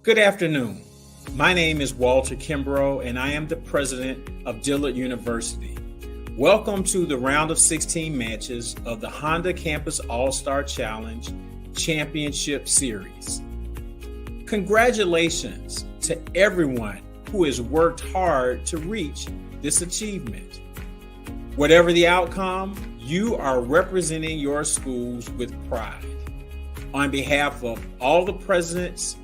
Good afternoon. My name is Walter Kimbrough, and I am the president of Dillard University. Welcome to the round of 16 matches of the Honda Campus All-Star Challenge Championship Series. Congratulations to everyone who has worked hard to reach this achievement. Whatever the outcome, you are representing your schools with pride. On behalf of all the presidents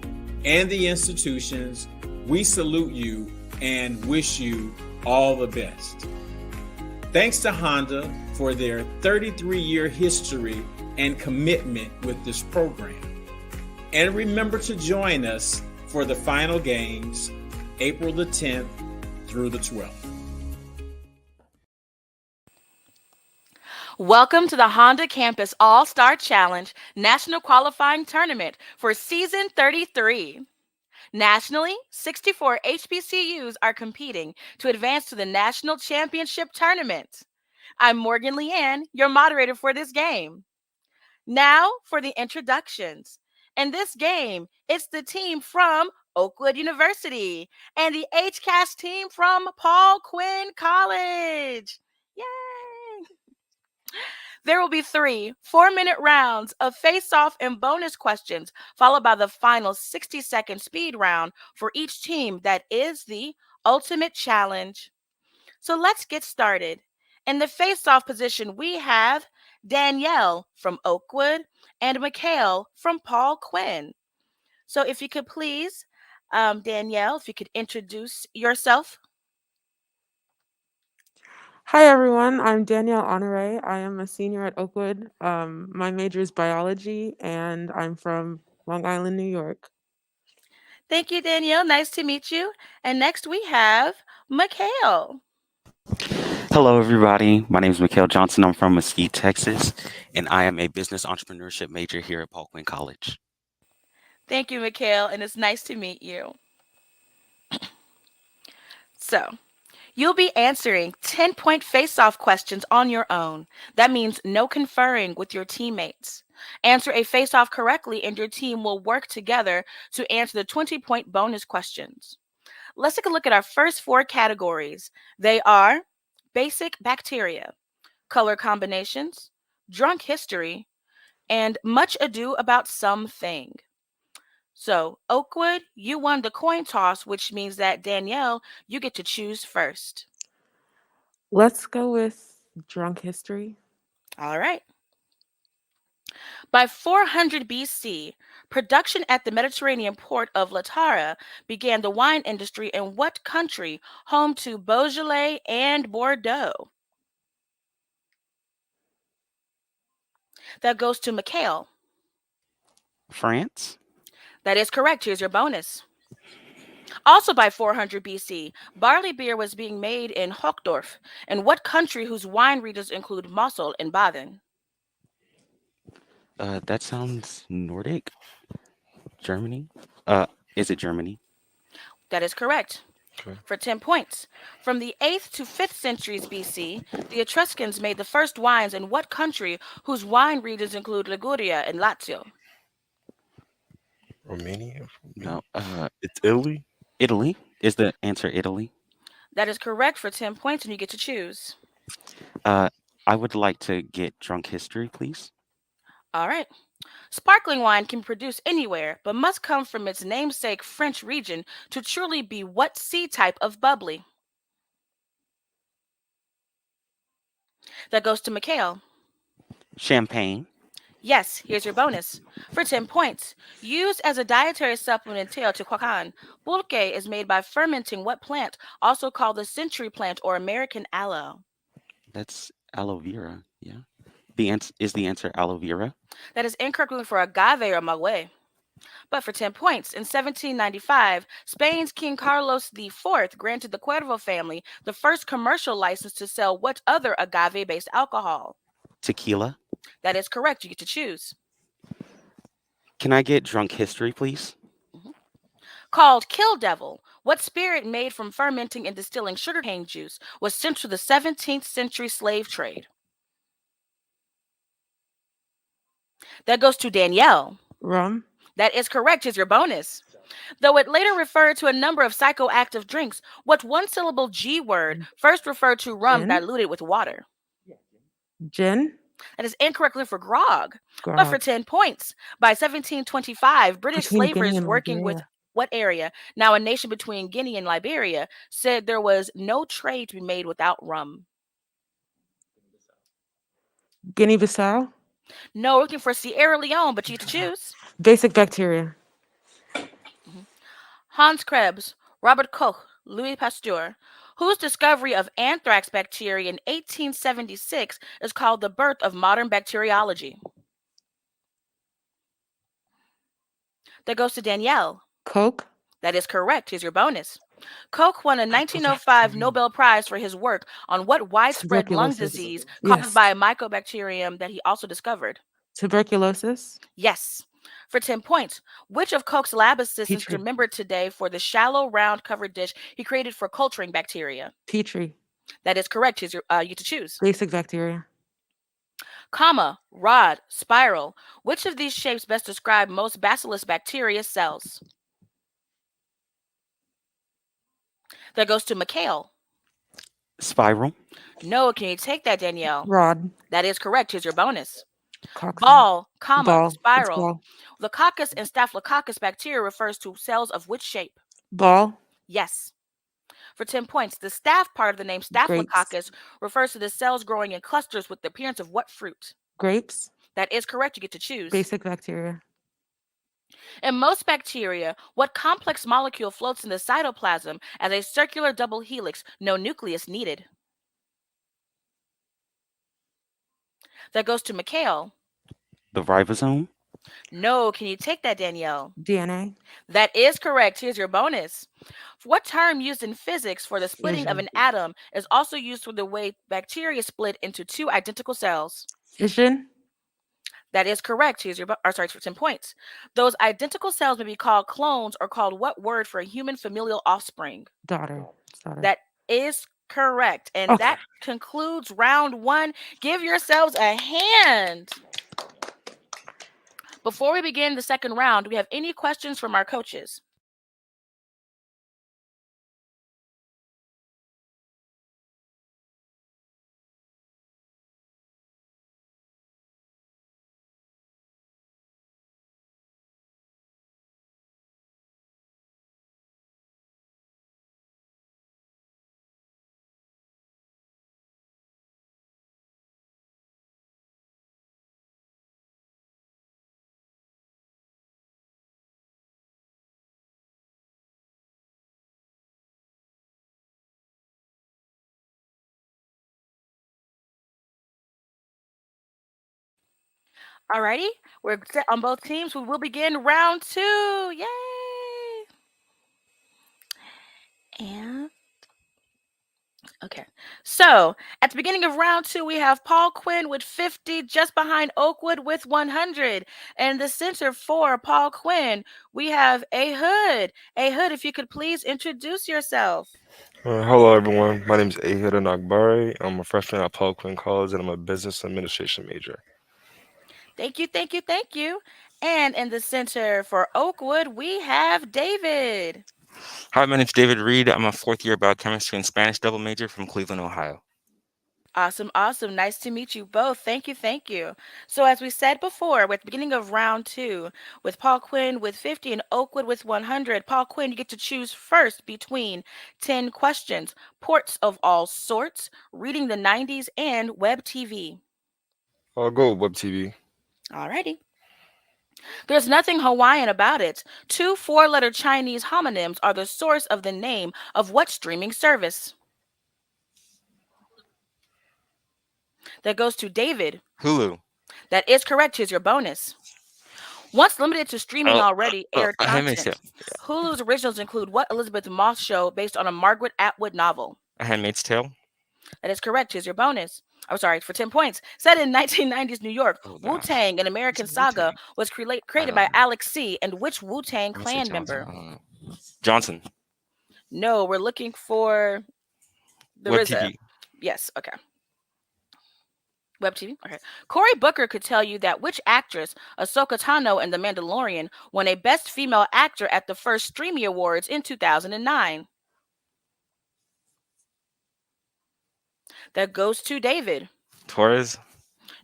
and the institutions, we salute you and wish you all the best. Thanks to Honda for their 33-year history and commitment with this program. And remember to join us for the final games, April the 10th through the 12th. Welcome to the Honda Campus All-Star Challenge National Qualifying Tournament for Season 33. Nationally, 64 HBCUs are competing to advance to the National Championship Tournament. I'm Morgan Leanne, your moderator for this game. Now for the introductions. In this game, it's the team from Oakwood University and the HCAS team from Paul Quinn College. Yay! There will be 3 4-minute rounds of face-off and bonus questions, followed by the final 60-second speed round for each team that is the ultimate challenge. So let's get started. In the face-off position, we have Danielle from Oakwood and Mikhail from Paul Quinn. So if you could please, Danielle, if you could introduce yourself. Hi everyone, I'm Danielle Honore. I am a senior at Oakwood. My major is biology and I'm from Long Island, New York. Thank you, Danielle. Nice to meet you. And next we have Mikhail. Hello, everybody. My name is Mikhail Johnson. I'm from Mesquite, Texas, and I am a business entrepreneurship major here at Paul Quinn College. Thank you, Mikhail, and it's nice to meet you. So, you'll be answering 10-point face-off questions on your own. That means no conferring with your teammates. Answer a face-off correctly, and your team will work together to answer the 20-point bonus questions. Let's take a look at our first 4 categories. They are basic bacteria, color combinations, drunk history, and much ado about something. So, Oakwood, you won the coin toss, which means that Danielle, you get to choose first. Let's go with drunk history. All right. By 400 BC, production at the Mediterranean port of Latara began the wine industry in what country, home to Beaujolais and Bordeaux? That goes to Mikhail. France? That is correct. Here's your bonus. Also by 400 BC, barley beer was being made in Hochdorf. In what country whose wine regions include Mosel and Baden? That sounds Nordic. Germany? Is it Germany? That is correct. Okay. For 10 points. From the 8th to 5th centuries BC, the Etruscans made the first wines in what country whose wine regions include Liguria and Lazio? Romania? No. It's Italy? Italy? Is the answer Italy? That is correct for 10 points, and you get to choose. I would like to get drunk history, please. All right. Sparkling wine can be produced anywhere, but must come from its namesake French region to truly be what sea type of bubbly? That goes to Mikhail. Champagne? Yes, here's your bonus. For 10 points. Used as a dietary supplement in Teotihuacan, pulque is made by fermenting what plant, also called the century plant or American aloe? That's aloe vera, yeah. Is the answer aloe vera? That is incorrect for agave or maguey. But for 10 points, in 1795, Spain's King Carlos IV granted the Cuervo family the first commercial license to sell what other agave-based alcohol? Tequila? That is correct. You get to choose. Can I get drunk history, please? Called Kill Devil, what spirit made from fermenting and distilling sugarcane juice was central to the 17th century slave trade? That goes to Danielle. Rum. That is correct. Here's your bonus. Though it later referred to a number of psychoactive drinks, what one-syllable G word first referred to rum Gin? diluted with water? Gin? That is incorrectly for grog. But for Grog. 10 points, by 1725, British Between Guinea slavers and working with Liberia. what area, now a nation between Guinea and Liberia, said there was no trade to be made without rum? Guinea-Bissau? No, looking for Sierra Leone, but you get to choose. Basic bacteria. Mhm. Hans Krebs, Robert Koch, Louis Pasteur, whose discovery of anthrax bacteria in 1876 is called the birth of modern bacteriology? That goes to Danielle. Coke? That is correct. Here's your bonus. Koch won a 1905 Nobel Prize for his work on what widespread lung Tuberculosis. disease caused Yes. by a mycobacterium that he also discovered? Tuberculosis? Yes. For 10 points, which of Koch's lab assistants is Petri. remembered today for the shallow, round covered dish he created for culturing bacteria? Petri. That is correct. Here's your, you get to choose. Basic bacteria. Comma, rod, spiral. Which of these shapes best describe most bacillus bacteria cells? That goes to Mikhail. Spiral. No, can you take that, Danielle? Rod. That is correct. Here's your bonus. Coxsackie. Ball, comma, Ball. It's spiral. ball. Leucococcus and Staphylococcus bacteria refers to cells of which shape? Ball. Yes. For 10 points, the staph part of the name Staphylococcus refers to the cells growing in clusters with the appearance of what fruit? Grapes. That is correct. You get to choose. Basic bacteria. In most bacteria, what complex molecule floats in the cytoplasm as a circular double helix, no nucleus needed? That goes to Mikhail. The ribosome. No, can you take that, Danielle? DNA. That is correct. Here's your bonus. What term used in physics for the splitting of Fission. an atom is also used for the way bacteria split into two identical cells? Fission. That is correct. Here's your, sorry, for 10 points. Those identical cells may be called clones or called what word for a human familial offspring? Daughter. It's daughter. That is correct. And Okay. that concludes round one. Give yourselves a hand. Before we begin the second round, do we have any questions from our coaches? Alrighty, we're set on both teams. We will begin round two. Yay! And okay, so at the beginning of round two, we have Paul Quinn with 50, just behind Oakwood with 100. And the center for Paul Quinn, we have A Hood. A Hood, if you could please introduce yourself. Hello, everyone. My name is Ahid Anagbare. I'm a freshman at Paul Quinn College, and I'm a business administration major. Thank you, thank you, thank you. And in the center for Oakwood, we have David. Hi, my name's David Reed. I'm a fourth-year biochemistry and Spanish double major from Cleveland, Ohio. Awesome, awesome. Nice to meet you both. Thank you, thank you. So as we said before, with the beginning of round two, with Paul Quinn with 50 and Oakwood with 100, Paul Quinn, you get to choose first between 10 questions, ports of all sorts, reading the 90s, and web TV. I'll go with Web TV. Alrighty. There's nothing Hawaiian about it. Two four-letter Chinese homonyms are the source of the name of what streaming service? That goes to David. Hulu. That is correct. Here's your bonus. Once limited to streaming already aired Handmaid's content, Tale. Hulu's originals include what Elizabeth Moss show based on a Margaret Atwood novel? A Handmaid's Tale. That is correct. Here's your bonus. I'm sorry, for 10 points. Set in 1990s New York, Oh, gosh. Wu-Tang, an American What's Wu-Tang? saga, was created by Alex C. And which Wu-Tang I'm gonna say clan Johnson. member? Johnson. No, we're looking for the Web RZA. TV. Yes, okay. Web TV? Okay. Cory Booker could tell you that which actress, Ahsoka Tano in The Mandalorian, won a Best Female Actor at the first Streamy Awards in 2009. That goes to David. Torres.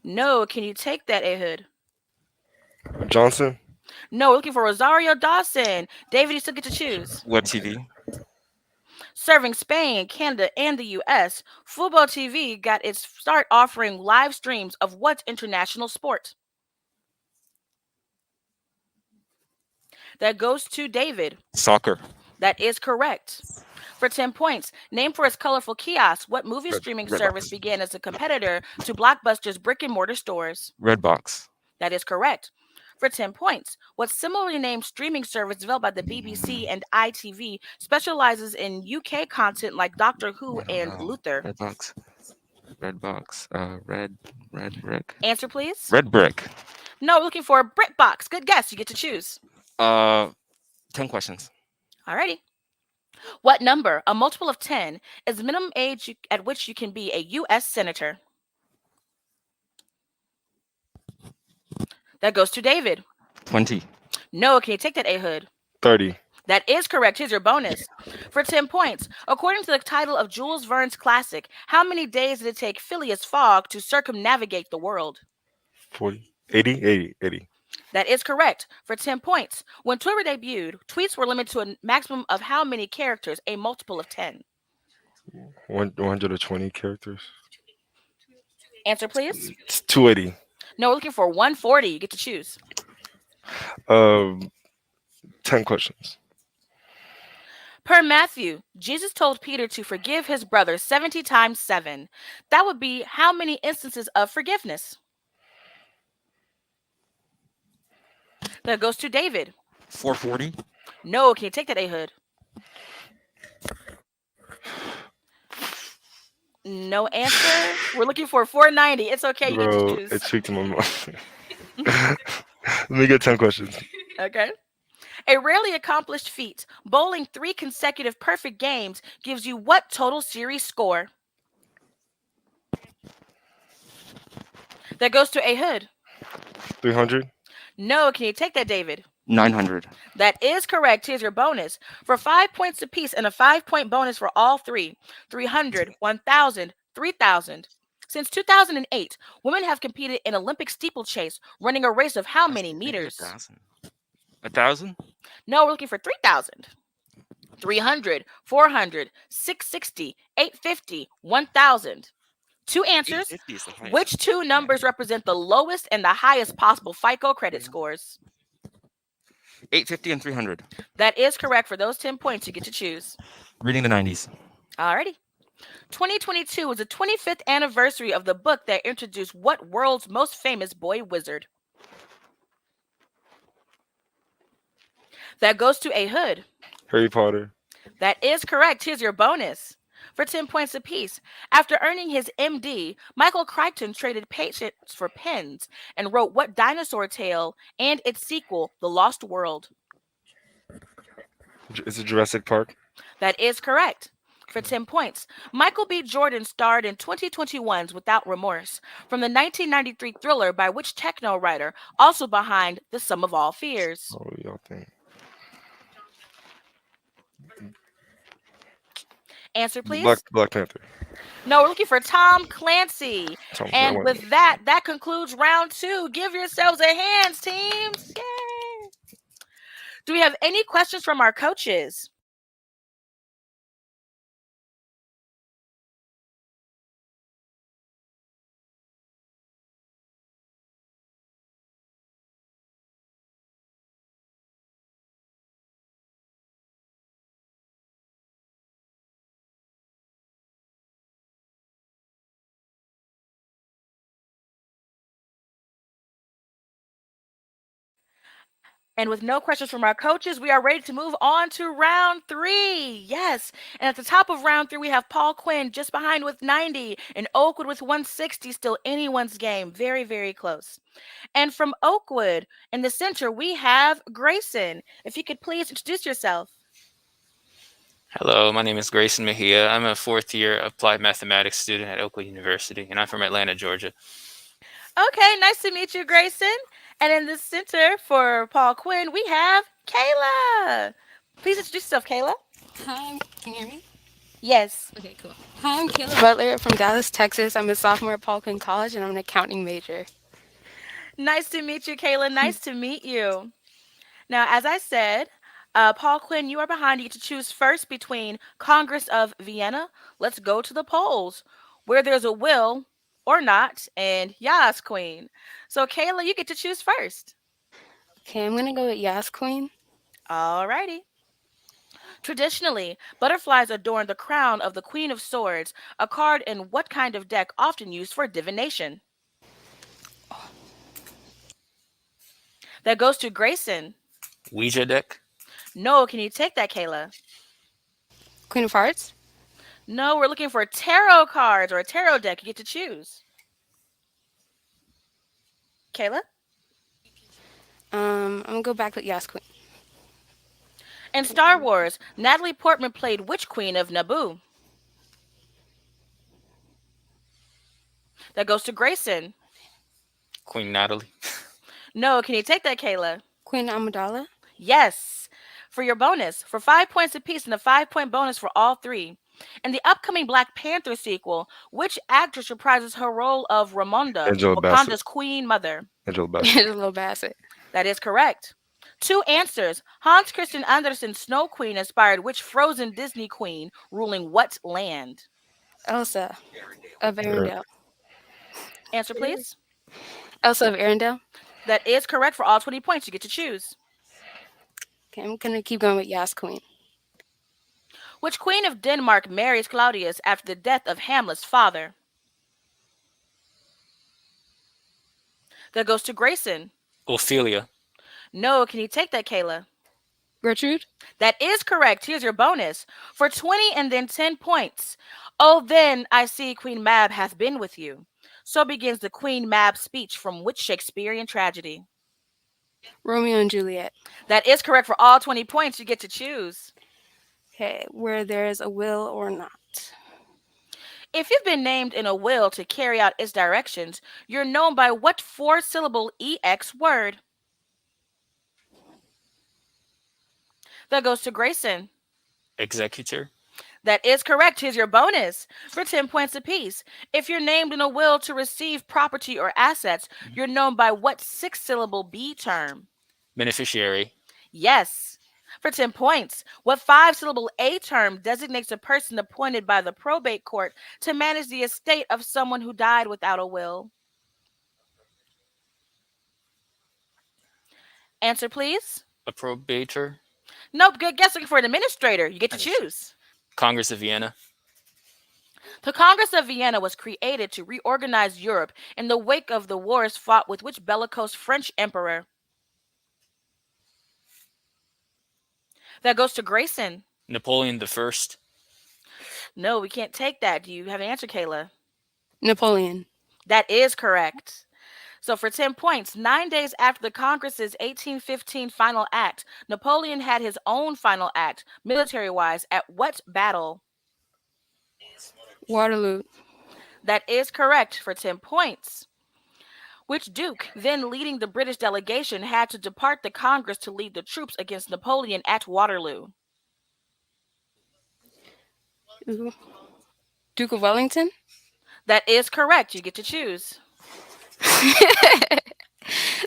No, can you take that, Ehud? Johnson. No, we're looking for Rosario Dawson. David, you still get to choose. Web TV. Serving Spain, Canada, and the US, Fubo TV got its start offering live streams of what international sport? That goes to David. Soccer. That is correct. For 10 points, named for its colorful kiosk, what movie streaming service Redbox. began as a competitor to Blockbuster's brick and mortar stores? Redbox. That is correct. For 10 points, what similarly named streaming service developed by the BBC and ITV specializes in UK content like Doctor Who and Luther? Redbox. Redbox. Red brick. Answer, please. Red brick. No, we're looking for BritBox. Good guess. You get to choose. 10 questions. Alrighty. What number, a multiple of 10, is the minimum age at which you can be a U.S. senator? That goes to David. 20. No, can you take that, Ehud? 30. That is correct. Here's your bonus. For 10 points, according to the title of Jules Verne's classic, how many days did it take Phileas Fogg to circumnavigate the world? 40. 80. That is correct. For 10 points, when Twitter debuted, tweets were limited to a maximum of how many characters? A multiple of 10. 120 characters. Answer, please. It's 280. No, we're looking for 140. You get to choose. 10 questions. Per Matthew, Jesus told Peter to forgive his brother 70 times 7. That would be how many instances of forgiveness? That goes to David. 440. No, can you take that, Ehud? No answer. We're looking for 490. It's okay. You get to Bro, choose. it tweaked my mind. Let me get 10 questions. Okay. A rarely accomplished feat, bowling 3 consecutive perfect games gives you what total series score? That goes to Ehud. 300. No, can you take that, David? 900. That is correct. Here's your bonus. For 5 points apiece and a 5-point bonus for all three, 300, 1,000, 3,000. Since 2008, women have competed in Olympic steeplechase, running a race of how many meters? 1,000. No, we're looking for 3,000. 300, 400, 660, 850, 1,000. Two answers. 850 is the highest. Which two numbers represent the lowest and the highest possible FICO credit scores? 850 and 300. That is correct. For those 10 points, you get to choose. Reading the 90s. Alrighty. 2022 was the 25th anniversary of the book that introduced what world's most famous boy wizard? That goes to Ehud. Harry Potter. That is correct. Here's your bonus. For 10 points apiece. After earning his MD, Michael Crichton traded patience for pens and wrote what dinosaur tale and its sequel, The Lost World? Is it Jurassic Park? That is correct. For 10 points, Michael B. Jordan starred in 2021's Without Remorse from the 1993 thriller by which techno writer, also behind The Sum of All Fears? What do y'all think? Answer, please. Black Panther. No, we're looking for Tom Clancy. Tom And Clancy. with that concludes round 2. Give yourselves a hand, teams. Yay! Do we have any questions from our coaches? And with no questions from our coaches, we are ready to move on to round 3. Yes. And at the top of round 3, we have Paul Quinn just behind with 90 and Oakwood with 160. Still anyone's game. Very, very close. And from Oakwood in the center, we have Grayson. If you could please introduce yourself. Hello, my name is Grayson Mejia. I'm a fourth year applied mathematics student at Oakwood University, and I'm from Atlanta, Georgia. Okay, nice to meet you, Grayson. And in the center for Paul Quinn, we have Kayla. Please introduce yourself, Kayla. Hi, can you hear me? Yes. Okay, cool. Hi, I'm Kayla Butler from Dallas, Texas. I'm a sophomore at Paul Quinn College, and I'm an accounting major. Nice to meet you, Kayla. Nice to meet you. Now, as I said, Paul Quinn, you are behind. You get to choose first between Congress of Vienna. Let's go to the polls. Where there's a will or not, and Yas Queen. So, Kayla, you get to choose first. Okay, I'm gonna go with Yas Queen. Alrighty. Traditionally, butterflies adorn the crown of the Queen of Swords, a card in what kind of deck often used for divination? That goes to Grayson. Ouija deck? No, can you take that, Kayla? Queen of Hearts. No, we're looking for tarot cards or a tarot deck. You get to choose. Kayla? I'm gonna go back with Yas Queen. In Star Wars, Natalie Portman played which queen of Naboo? That goes to Grayson. Queen Natalie? No, can you take that, Kayla? Queen Amidala. Yes. For your bonus, for 5 points apiece and a 5 point bonus for all three. In the upcoming Black Panther sequel, which actress reprises her role of Ramonda, Angela Bassett. Wakanda's queen mother? Angela Bassett. Angela Bassett. That is correct. Two answers. Hans Christian Andersen's Snow Queen inspired which frozen Disney queen ruling what land? Elsa of Arendelle. Answer, please. Elsa of Arendelle. That is correct for all 20 points. You get to choose. Okay, I'm gonna keep going with Yas Queen. Which queen of Denmark marries Claudius after the death of Hamlet's father? That goes to Grayson. Ophelia? No, can you take that, Kayla? Gertrude. That is correct. Here's your bonus. For 20 and then 10 points. Oh, then I see Queen Mab hath been with you. So begins the Queen Mab speech from which Shakespearean tragedy? Romeo and Juliet. That is correct for all 20 points. You get to choose. Okay, where there is a will or not. If you've been named in a will to carry out its directions, you're known by what four-syllable EX word? That goes to Grayson. Executor? That is correct. Here's your bonus for 10 points apiece. If you're named in a will to receive property or assets, you're known by what six-syllable B term? Beneficiary? Yes. For 10 points, what five-syllable A term designates a person appointed by the probate court to manage the estate of someone who died without a will? Answer, please. Approbator? Nope, good guessing for an administrator. You get to choose. Congress of Vienna? The Congress of Vienna was created to reorganize Europe in the wake of the wars fought with which bellicose French emperor? That goes to Grayson. Napoleon the First? No, we can't take that. Do you have an answer, Kayla? Napoleon. That is correct. So for 10 points, 9 days after the Congress's 1815 final act, Napoleon had his own final act, military-wise, at what battle? Waterloo. That is correct for 10 points. Which duke, then leading the British delegation, had to depart the Congress to lead the troops against Napoleon at Waterloo? Ooh. Duke of Wellington. That is correct. You get to choose.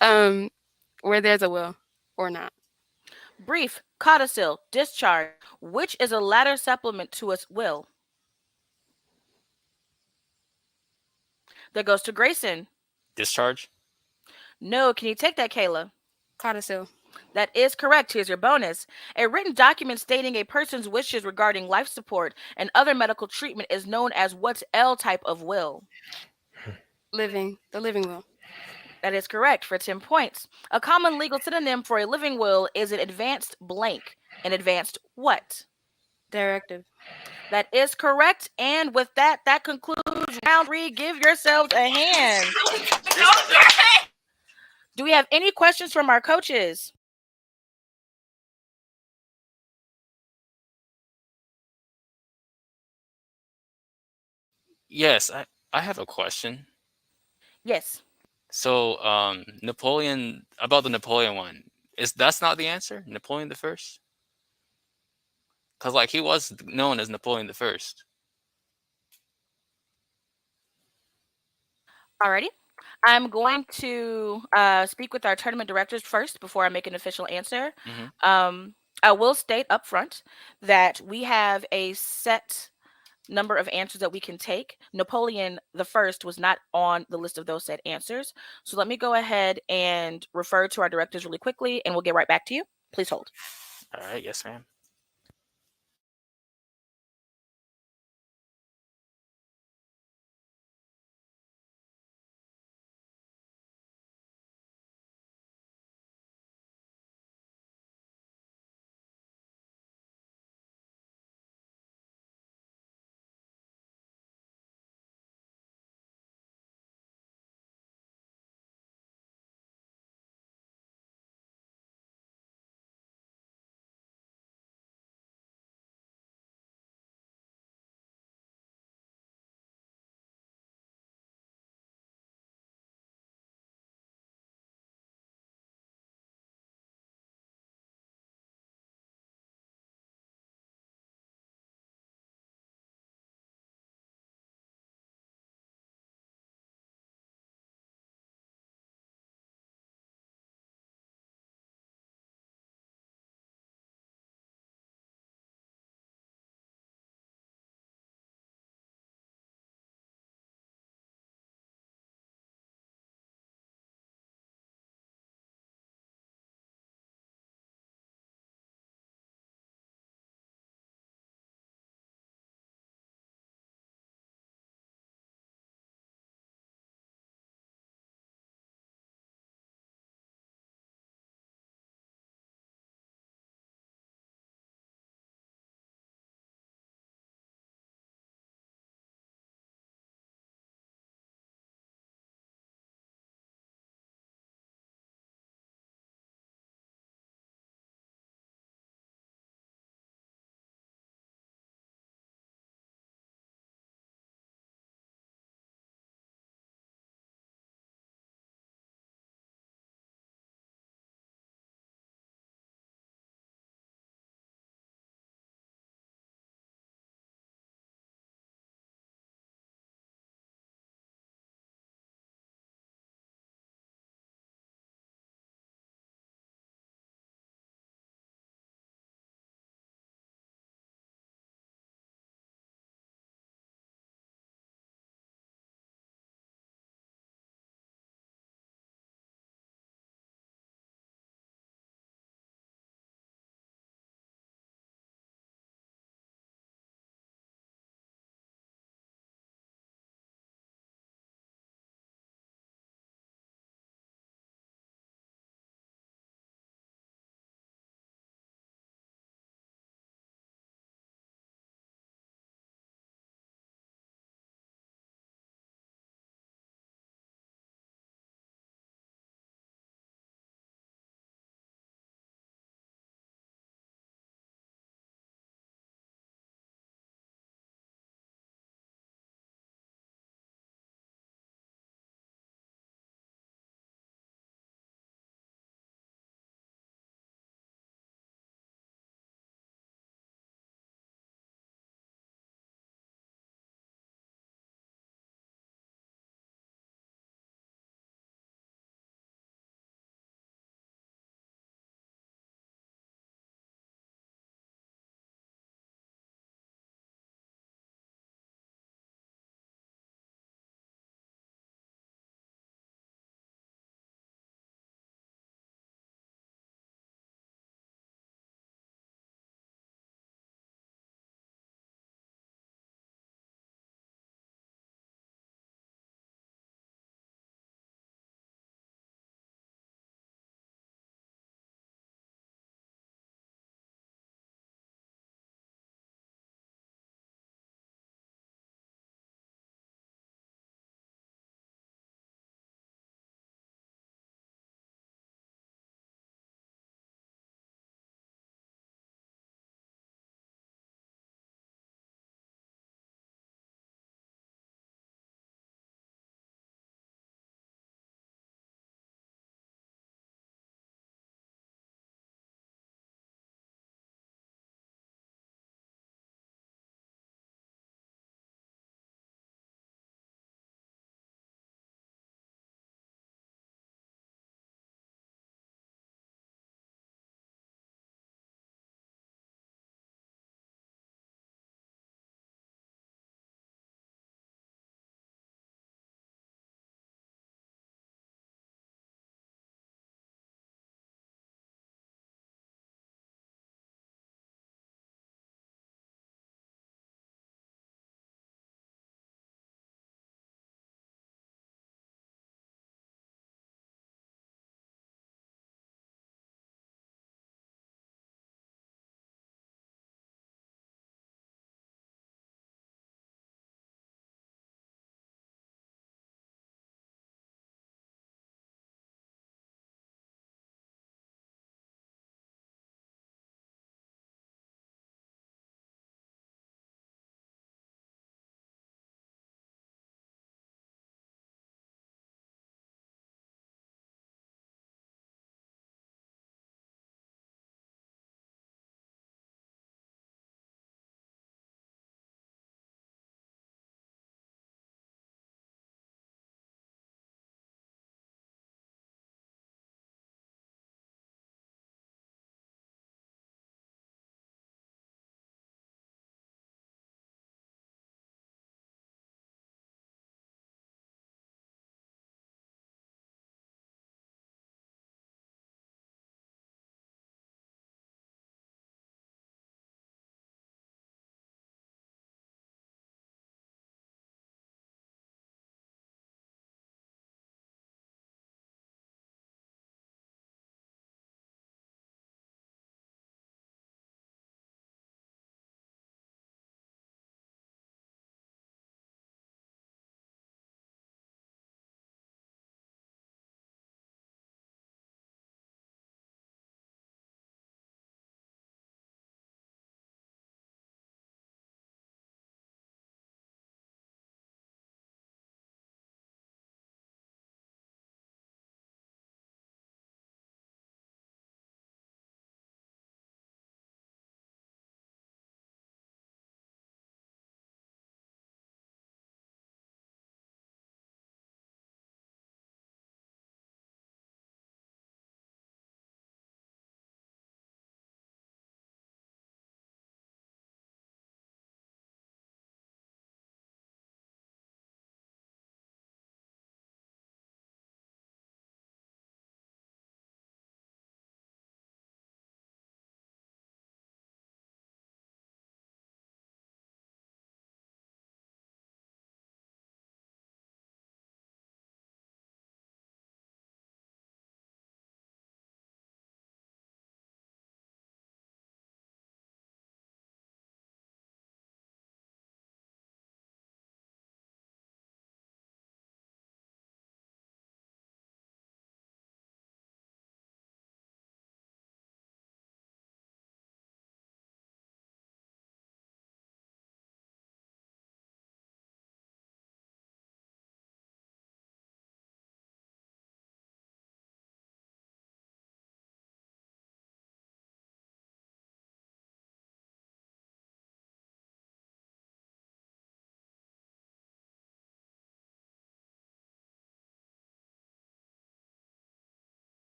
Where there's a will or not. Brief, codicil, discharge. Which is a latter supplement to its will? That goes to Grayson. Discharge? No, can you take that, Kayla? Codicil. That is correct. Here's your bonus. A written document stating a person's wishes regarding life support and other medical treatment is known as what L type of will? Living. The living will. That is correct for 10 points. A common legal synonym for a living will is an advanced blank. An advanced what? Directive. That is correct. And with that, that concludes round 3. Give yourselves a hand. Do we have any questions from our coaches? Yes, I have a question. Yes. So, Napoleon, about the Napoleon one, that's not the answer? Napoleon the First? Because like he was known as Napoleon the First. Alrighty. I'm going to speak with our tournament directors first before I make an official answer. Hmm. I will state up front that we have a set number of answers that we can take. Napoleon the First was not on the list of those set answers. So let me go ahead and refer to our directors really quickly, and we'll get right back to you. Please hold. All right, yes, ma'am.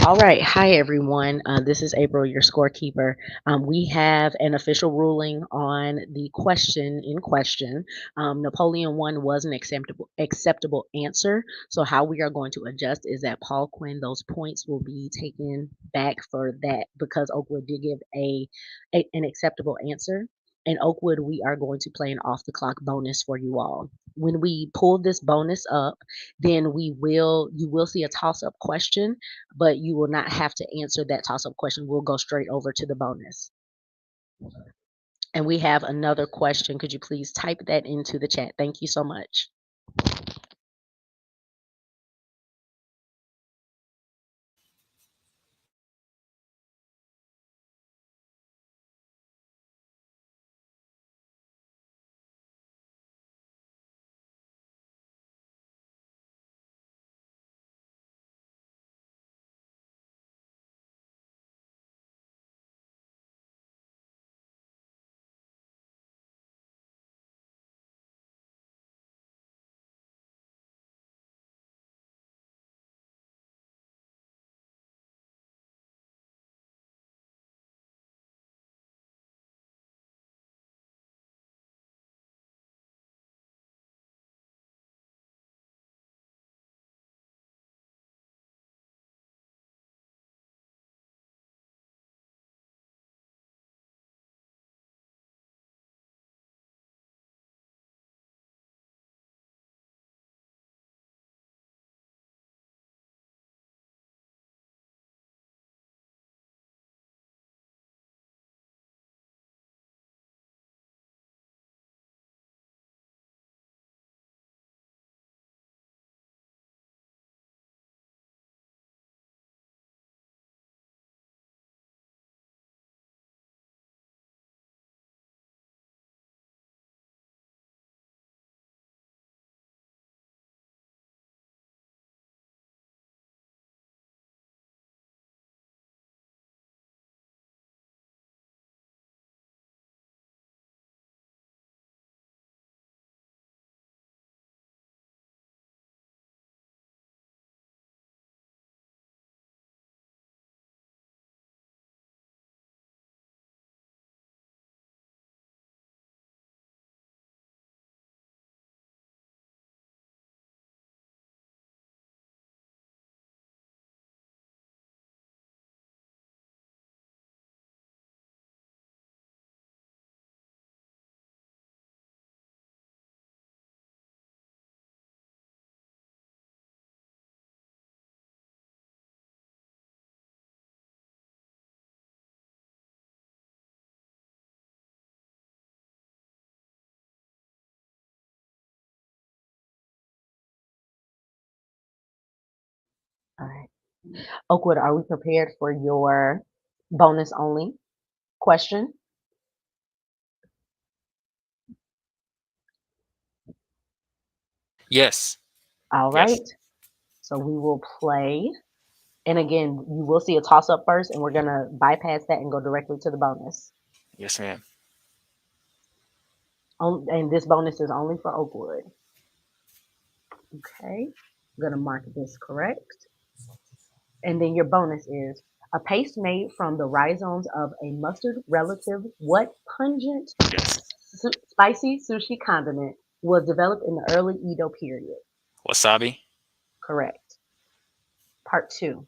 All right. Hi, everyone. This is April, your scorekeeper. We have an official ruling on the question in question. Napoleon one was an acceptable answer. So how we are going to adjust is that Paul Quinn, those points will be taken back for that because Oakwood did give an acceptable answer. In Oakwood, we are going to play an off the clock bonus for you all. When we pull this bonus up, then you will see a toss up question, but you will not have to answer that toss up question. We'll go straight over to the bonus. And we have another question. Could you please type that into the chat? Thank you so much. All right. Oakwood, are we prepared for your bonus only question? Yes. All Yes. right. So we will play. And again, you will see a toss up first, and we're going to bypass that and go directly to the bonus. Yes, ma'am. And this bonus is only for Oakwood. Okay. I'm going to mark this correct. And then your bonus is a paste made from the rhizomes of a mustard relative. What pungent, Yes. spicy sushi condiment was developed in the early Edo period? Wasabi. Correct. Part two.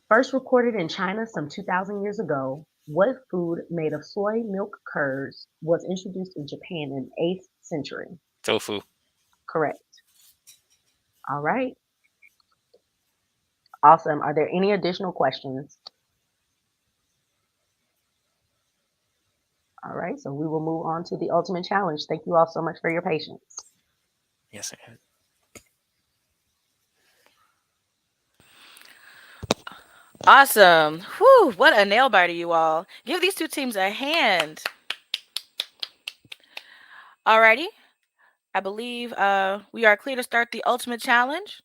First recorded in China some 2,000 years ago, what food made of soy milk curds was introduced in Japan in the 8th century? Tofu. Correct. All right. Awesome. Are there any additional questions? All right. So we will move on to the ultimate challenge. Thank you all so much for your patience. Yes, ma'am. Awesome. Whew, what a nail biter, you all. Give these two teams a hand. Alrighty. I believe we are clear to start the ultimate challenge.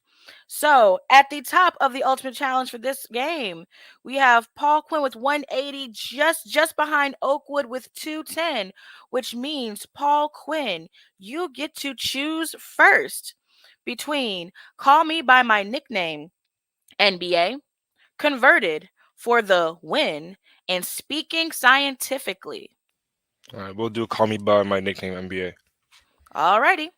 So, at the top of the ultimate challenge for this game, we have Paul Quinn with 180, just behind Oakwood with 210, which means Paul Quinn, you get to choose first between Call Me by My Nickname, NBA, Converted for the win, and speaking scientifically. All right, we'll do Call Me by my nickname NBA. Alrighty.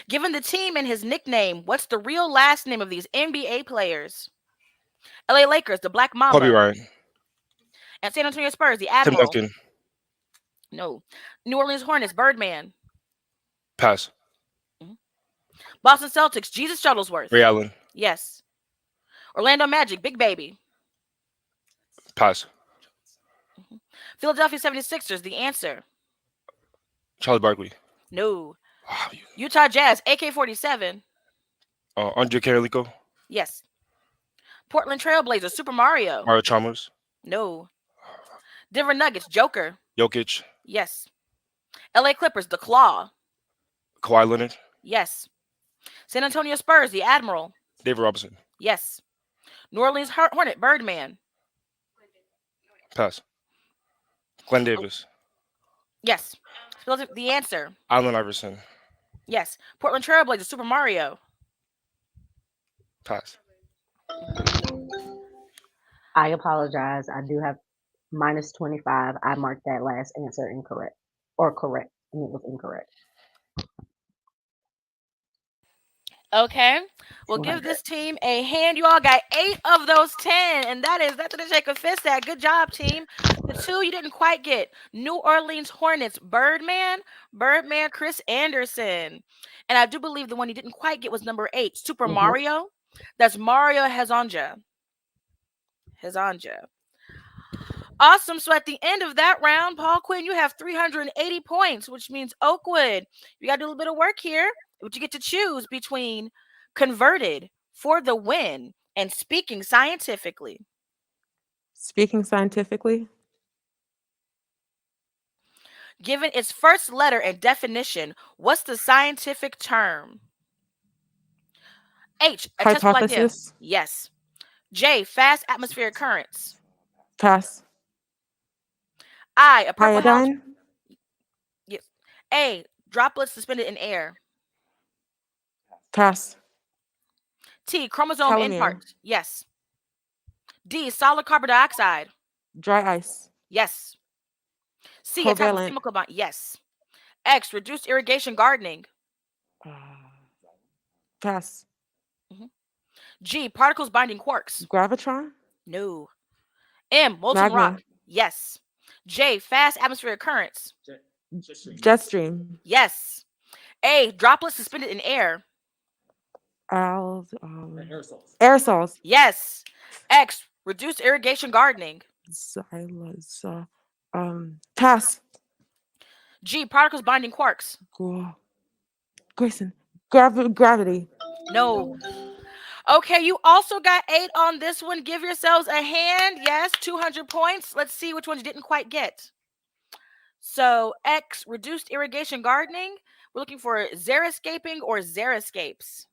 Given the team and his nickname, what's the real last name of these NBA players? LA Lakers, the Black Kobe Mamba. Bryant. And San Antonio Spurs, the Tim Admiral. Duncan. No. New Orleans Hornets, Birdman. Pass. Boston Celtics, Jesus Shuttlesworth. Ray Allen. Yes. Orlando Magic, Big Baby. Pass. Philadelphia 76ers, the answer. Charlie Barkley. No. Wow. Utah Jazz, AK-47. Andre Carolico. Yes. Portland Trailblazers, Super Mario. Mario Chalmers. No. Denver Nuggets, Joker. Jokic. Yes. LA Clippers, the Claw. Kawhi Leonard. Yes. San Antonio Spurs, the Admiral. David Robinson. Yes. New Orleans Hornet, Birdman. Pass. Glenn Davis. Yes. The answer. Allen Iverson. Yes. Portland Trailblazers, Super Mario. Pass. I apologize. I do have minus 25. I marked that last answer incorrect or correct, and it was incorrect. Okay. We'll give this team a hand. You all got 8 of those 10, and that's to take a fist at. Good job, team. The 2 you didn't quite get. New Orleans Hornets, Birdman, Chris Anderson. And I do believe the one you didn't quite get was number 8, Super Mario. That's Mario Hezonja. Awesome. So at the end of that round, Paul Quinn, you have 380 points, which means Oakwood, you got to do a little bit of work here. But you get to choose between converted for the win and speaking scientifically. Speaking scientifically. Given its first letter and definition, what's the scientific term? H, a testable idea. Hypothesis. Yes. J, fast atmospheric currents. Pass. I, a purple house. Iodine. Yes. A, droplets suspended in air. Pass. T, chromosome Telomere. end parts. Yes. D, solid carbon dioxide. Dry ice. Yes. C, a type of Covalent. chemical bond. Yes. X, reduced irrigation gardening. Pass. G, particles binding quarks. Gravitron. No. M, molten Magma. rock. Yes. J, fast atmospheric currents. Jet stream. Yes. A, droplets suspended in air. Aerosols. Yes. X, reduced irrigation gardening. Pass. G, particles binding quarks. Grayson. Gravity. No. Okay, you also got 8 on this one. Give yourselves a hand. Yes, 200 points. Let's see which ones you didn't quite get. So X, reduced irrigation gardening. We're looking for xeriscaping or xeriscapes.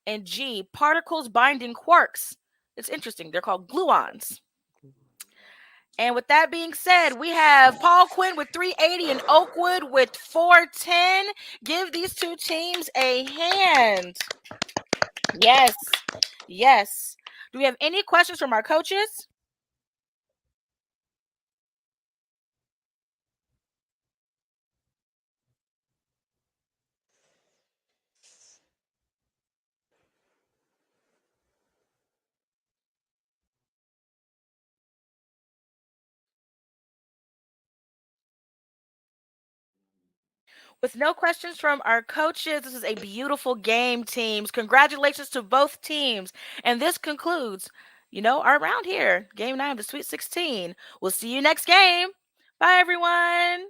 And G, particles binding quarks. It's interesting. They're called gluons. And with that being said, we have Paul Quinn with 380 and Oakwood with 410. Give these two teams a hand. Yes. Yes. Do we have any questions from our coaches? With no questions from our coaches, this is a beautiful game, teams. Congratulations to both teams. And this concludes, our round here. Game 9 of the Sweet 16. We'll see you next game. Bye, everyone.